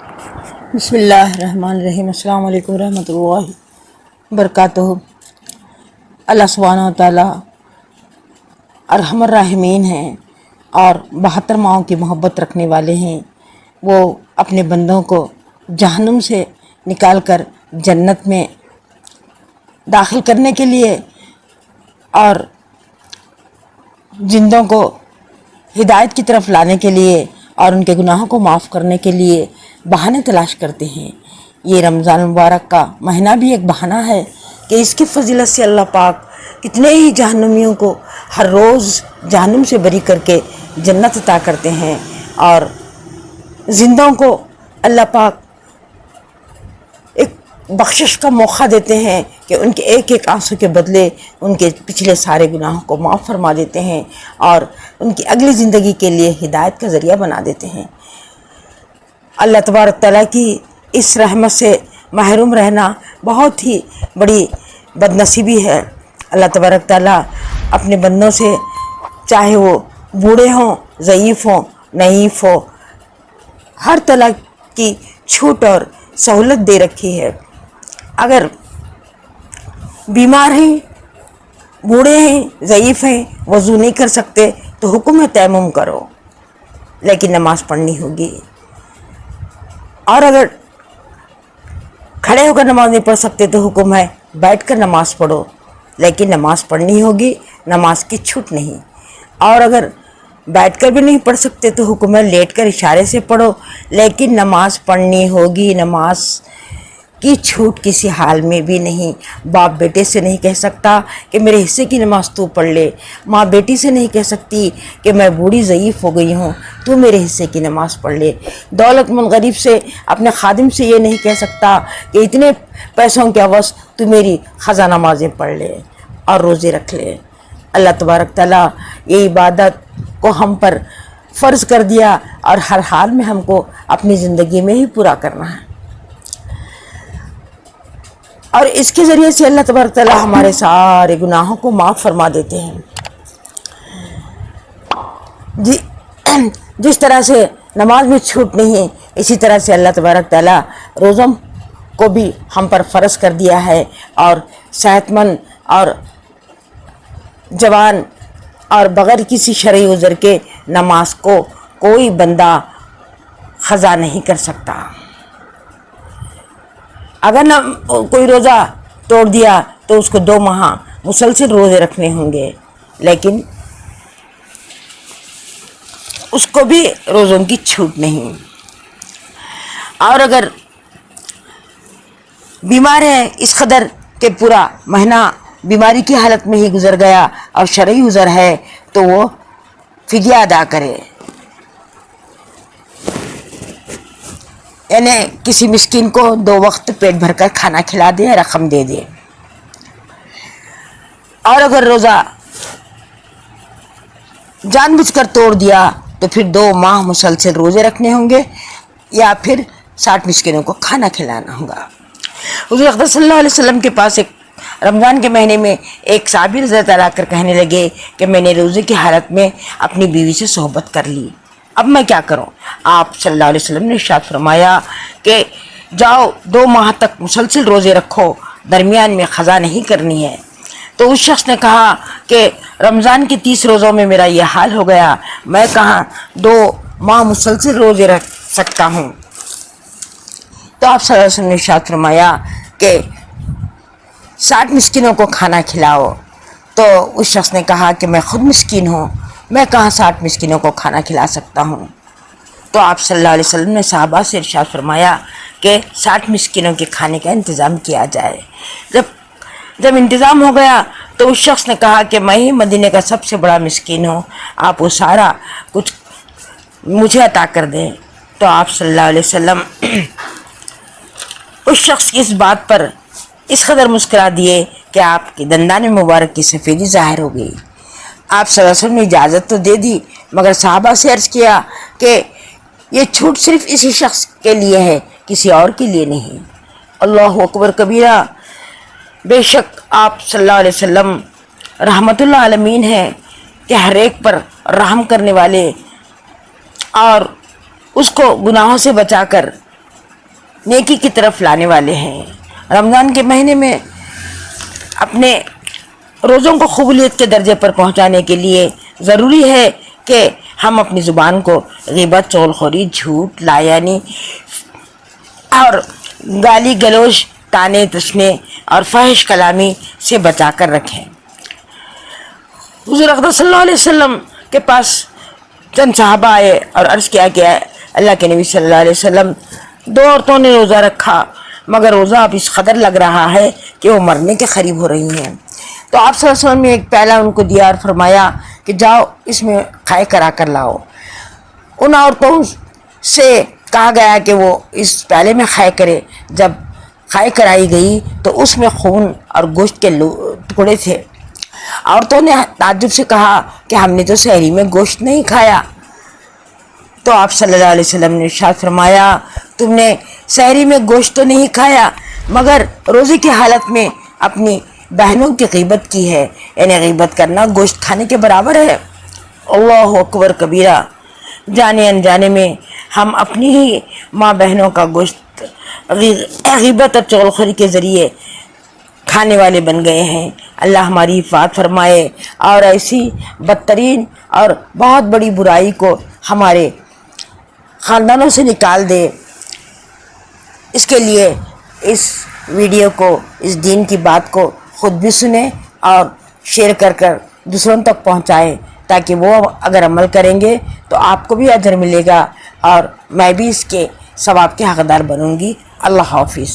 بسم اللہ الرحمن الرحیم۔ السلام علیکم ورحمۃ اللہ وبرکاتہ۔ اللہ سبحانہ و تعالیٰ ارحم الراحمین ہیں اور 72 ماؤں کی محبت رکھنے والے ہیں۔ وہ اپنے بندوں کو جہنم سے نکال کر جنت میں داخل کرنے کے لیے اور زندوں کو ہدایت کی طرف لانے کے لیے اور ان کے گناہوں کو معاف کرنے کے لیے بہانے تلاش کرتے ہیں۔ یہ رمضان مبارک کا مہینہ بھی ایک بہانہ ہے کہ اس کی فضیلت سے اللہ پاک کتنے ہی جہنمیوں کو ہر روز جہنم سے بری کر کے جنت عطا کرتے ہیں، اور زندوں کو اللہ پاک ایک بخشش کا موقع دیتے ہیں کہ ان کے ایک ایک آنسو کے بدلے ان کے پچھلے سارے گناہوں کو معاف فرما دیتے ہیں اور ان کی اگلی زندگی کے لیے ہدایت کا ذریعہ بنا دیتے ہیں۔ اللہ تبارک تعالیٰ کی اس رحمت سے محروم رہنا بہت ہی بڑی بد نصیبی ہے۔ اللہ تبارک تعالیٰ اپنے بندوں سے چاہے وہ بوڑھے ہوں، ضعیف ہوں، نحیف ہو، ہر طرح کی چھوٹ اور سہولت دے رکھی ہے۔ اگر بیمار ہیں، بوڑھے ہیں، ضعیف ہیں، وضو نہیں کر سکتے تو حکم ہے تیمم کرو، لیکن نماز پڑھنی ہوگی۔ اور اگر کھڑے ہو کر نماز نہیں پڑھ سکتے تو حکم ہے بیٹھ کر نماز پڑھو، لیکن نماز پڑھنی ہوگی، نماز کی چھوٹ نہیں۔ اور اگر بیٹھ کر بھی نہیں پڑھ سکتے تو حکم ہے لیٹ کر اشارے سے پڑھو، لیکن نماز پڑھنی ہوگی۔ نماز کی چھوٹ کسی حال میں بھی نہیں۔ باپ بیٹے سے نہیں کہہ سکتا کہ میرے حصے کی نماز تو پڑھ لے، ماں بیٹی سے نہیں کہہ سکتی کہ میں بوڑھی ضعیف ہو گئی ہوں تو میرے حصے کی نماز پڑھ لے۔ دولت مند غریب سے، اپنے خادم سے یہ نہیں کہہ سکتا کہ اتنے پیسوں کے عوض تو میری خزانہ نمازیں پڑھ لے اور روزے رکھ لے۔ اللہ تبارک تعالیٰ یہ عبادت کو ہم پر فرض کر دیا اور ہر حال میں ہم کو اپنی زندگی میں ہی پورا کرنا ہے، اور اس کے ذریعے سے اللہ تبارک تعالیٰ ہمارے سارے گناہوں کو معاف فرما دیتے ہیں۔ جس طرح سے نماز میں چھوٹ نہیں ہے، اسی طرح سے اللہ تبارک تعالیٰ روزوں کو بھی ہم پر فرض کر دیا ہے، اور صحت مند اور جوان اور بغیر کسی شرعی عذر کے نماز کو کوئی بندہ قضا نہیں کر سکتا۔ اگر نہ کوئی روزہ توڑ دیا تو اس کو 2 ماہ مسلسل روزے رکھنے ہوں گے، لیکن اس کو بھی روزوں کی چھوٹ نہیں۔ اور اگر بیمار ہے اس قدر کہ پورا مہینہ بیماری کی حالت میں ہی گزر گیا اور شرعی عذر ہے تو وہ فدیہ ادا کرے، یعنی کسی مسکین کو 2 وقت پیٹ بھر کر کھانا کھلا دے، رقم دے دے۔ اور اگر روزہ جان بوجھ کر توڑ دیا تو پھر 2 ماہ مسلسل روزے رکھنے ہوں گے، یا پھر 60 مسکینوں کو کھانا کھلانا ہوگا۔ حضور اقدس صلی اللہ علیہ وسلم کے پاس ایک رمضان کے مہینے میں ایک صحابی رضی اللہ عنہ کر کہنے لگے کہ میں نے روزے کی حالت میں اپنی بیوی سے صحبت کر لی، اب میں کیا کروں؟ آپ صلی اللہ علیہ وسلم نے ارشاد فرمایا کہ جاؤ 2 ماہ تک مسلسل روزے رکھو، درمیان میں قضا نہیں کرنی ہے۔ تو اس شخص نے کہا کہ رمضان کے 30 روزوں میں میرا یہ حال ہو گیا، میں کہاں 2 ماہ مسلسل روزے رکھ سکتا ہوں؟ تو آپ صلی اللہ علیہ وسلم نے ارشاد فرمایا کہ 60 مسکینوں کو کھانا کھلاؤ۔ تو اس شخص نے کہا کہ میں خود مسکین ہوں، میں کہاں 60 مسکینوں کو کھانا کھلا سکتا ہوں؟ تو آپ صلی اللہ علیہ وسلم نے صحابہ سے ارشاد فرمایا کہ 60 مسکینوں کے کھانے کا انتظام کیا جائے۔ جب انتظام ہو گیا تو اس شخص نے کہا کہ میں ہی مدینے کا سب سے بڑا مسکین ہوں، آپ وہ سارا کچھ مجھے عطا کر دیں۔ تو آپ صلی اللہ علیہ وسلم اس شخص کی اس بات پر اس قدر مسکرا دیے کہ آپ کے دندان مبارک کی سفیدی ظاہر ہو گئی۔ آپ صلی اللہ علیہ وسلم نے اجازت تو دے دی، مگر صحابہ سے عرض کیا کہ یہ چھوٹ صرف اسی شخص کے لیے ہے، کسی اور کے لیے نہیں۔ اللہ اکبر کبیرہ، بے شک آپ صلی اللہ علیہ وسلم رحمت اللہ عالمین ہیں کہ ہر ایک پر رحم کرنے والے، اور اس کو گناہوں سے بچا کر نیکی کی طرف لانے والے ہیں۔ رمضان کے مہینے میں اپنے روزوں کو قبولیت کے درجے پر پہنچانے کے لیے ضروری ہے کہ ہم اپنی زبان کو غیبت، چغلخوری، جھوٹ، لایانی اور گالی گلوچ، تانے تشنے اور فحش کلامی سے بچا کر رکھیں۔ حضور اقدس صلی اللہ علیہ وسلم کے پاس چند صحابہ آئے اور عرض کیا کہ اللہ کے نبی صلی اللہ علیہ وسلم، دو عورتوں نے روزہ رکھا مگر روزہ اب اس قدر لگ رہا ہے کہ وہ مرنے کے قریب ہو رہی ہیں۔ تو آپ صلی اللہ علیہ وسلم نے ایک پیالہ ان کو دیا اور فرمایا کہ جاؤ اس میں کھائے کرا کر لاؤ۔ ان عورتوں سے کہا گیا کہ وہ اس پیالے میں کھائے کرے۔ جب کھائے کرائی گئی تو اس میں خون اور گوشت کے ٹکڑے تھے۔ عورتوں نے تعجب سے کہا کہ ہم نے تو سحری میں گوشت نہیں کھایا۔ تو آپ صلی اللہ علیہ وسلم نے ارشاد فرمایا، تم نے سحری میں گوشت تو نہیں کھایا مگر روزے کی حالت میں اپنی بہنوں کی غیبت کی ہے، یعنی غیبت کرنا گوشت کھانے کے برابر ہے۔ اللہ اکبر کبیرہ۔ جانے انجانے میں ہم اپنی ہی ماں بہنوں کا گوشت غیبت اور چغلخوری کے ذریعے کھانے والے بن گئے ہیں۔ اللہ ہماری حفاظت فرمائے اور ایسی بدترین اور بہت بڑی برائی کو ہمارے خاندانوں سے نکال دے۔ اس کے لیے اس ویڈیو کو، اس دین کی بات کو خود بھی سنیں اور شیئر کر دوسروں تک پہنچائیں، تاکہ وہ اگر عمل کریں گے تو آپ کو بھی اجر ملے گا اور میں بھی اس کے ثواب کے حقدار بنوں گی۔ اللہ حافظ۔